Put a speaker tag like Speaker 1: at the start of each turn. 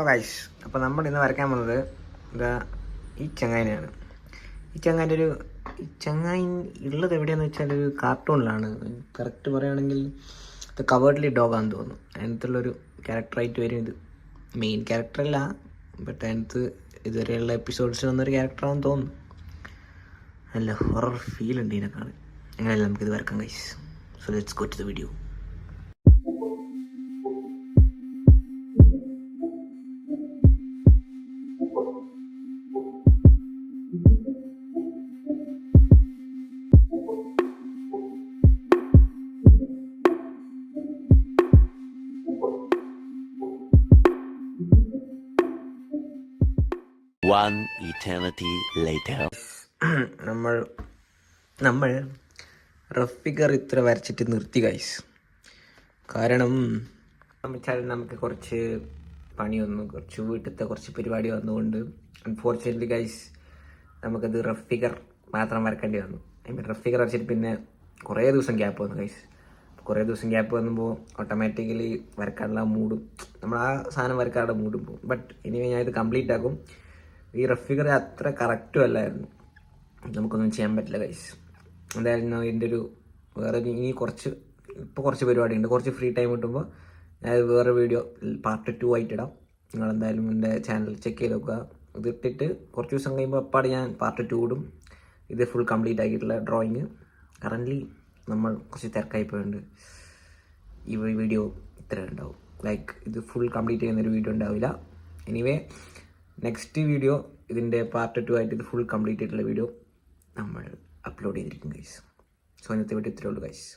Speaker 1: Guys, അപ്പോൾ നമ്മൾ ഇന്ന് വരയ്ക്കാൻ പോകുന്നത് ഇതാ ഈ ചങ്ങായിനെയാണ്. ഈ ചങ്ങായി ഉള്ളത് എവിടെയാണെന്ന് വെച്ചാൽ ഒരു കാർട്ടൂണിലാണ്. കറക്റ്റ് പറയുകയാണെങ്കിൽ ഇത് കവേർഡ്ലി ഡോഗാന്ന് തോന്നുന്നു. അതിനകത്തുള്ളൊരു ക്യാരക്ടറായിട്ട് വരും. ഇത് മെയിൻ ക്യാരക്ടറല്ല, ബട്ട് അതിനകത്ത് ഇതുവരെയുള്ള എപ്പിസോഡ്സിൽ വന്നൊരു ക്യാരക്ടറാണെന്ന് തോന്നുന്നു. നല്ല ഹൊറർ ഫീൽ ഉണ്ട് ഇതിനേക്കാൾ. എങ്ങനെയല്ല നമുക്കിത് വരക്കാം guys. So let's go to the video.
Speaker 2: One eternity later.
Speaker 1: നമ്മൾ റഫ് ഫിഗർ ഇത്ര വരച്ചിട്ട് നിർത്തി ഗൈസ്. കാരണം വെച്ചാൽ നമുക്ക് കുറച്ച് വീട്ടിലത്തെ കുറച്ച് പരിപാടി വന്നുകൊണ്ട് അൺഫോർച്യുനേറ്റ്ലി ഗൈസ് നമുക്കത് റഫ് ഫിഗർ മാത്രം വരക്കേണ്ടി വന്നു. റഫ് ഫിഗർ വരച്ചിട്ട് പിന്നെ കുറേ ദിവസം ഗ്യാപ്പ് വന്നു ഗൈസ്. കുറേ ദിവസം ഗ്യാപ്പ് വന്നുമ്പോൾ ഓട്ടോമാറ്റിക്കലി വരക്കാനുള്ള മൂഡും നമ്മൾ ആ സാധനം വരക്കാനുള്ള മൂഡും പോകും. ബട്ട് ഇനി ഞാൻ ഇത് കംപ്ലീറ്റ് ആക്കും. ഈ റഫ് ഫിഗർ അത്ര കറക്റ്റും അല്ലായിരുന്നു, നമുക്കൊന്നും ചെയ്യാൻ പറ്റില്ല ഗൈസ്. എന്തായാലും ഇതിൻ്റെ ഇനി കുറച്ച് പരിപാടിയുണ്ട്. കുറച്ച് ഫ്രീ ടൈം കിട്ടുമ്പോൾ ഞാൻ വേറെ വീഡിയോ പാർട്ട് 2 ആയിട്ട് ഇടാം. നിങ്ങളെന്തായാലും എൻ്റെ ചാനൽ ചെക്ക് ചെയ്ത് നോക്കുക. ഇതിട്ടിട്ട് കുറച്ച് ദിവസം കഴിയുമ്പോൾ അപ്പാട് ഞാൻ പാർട്ട് 2 ഇടും. ഇത് ഫുൾ കംപ്ലീറ്റ് ആക്കിയിട്ടുള്ള ഡ്രോയിങ്. കറൻ്റ്ലി നമ്മൾ കുറച്ച് തിരക്കായി പോയിട്ടുണ്ട്. ഈ വീഡിയോ ഇത്ര ഉണ്ടാവും. ലൈക്ക് ഇത് ഫുൾ കംപ്ലീറ്റ് ചെയ്യുന്നൊരു വീഡിയോ ഉണ്ടാവില്ല. എനിവേ നെക്സ്റ്റ് വീഡിയോ ഇതിൻ്റെ പാർട്ട് 2 ആയിട്ട് ഇത് ഫുൾ കംപ്ലീറ്റ് ആയിട്ടുള്ള വീഡിയോ നമ്മൾ അപ്ലോഡ് ചെയ്തിരിക്കും ഗൈസ്. സോ ഇന്നത്തെ വീഡിയോ ഇത്രയേ ഉള്ളൂ ഗൈസ്.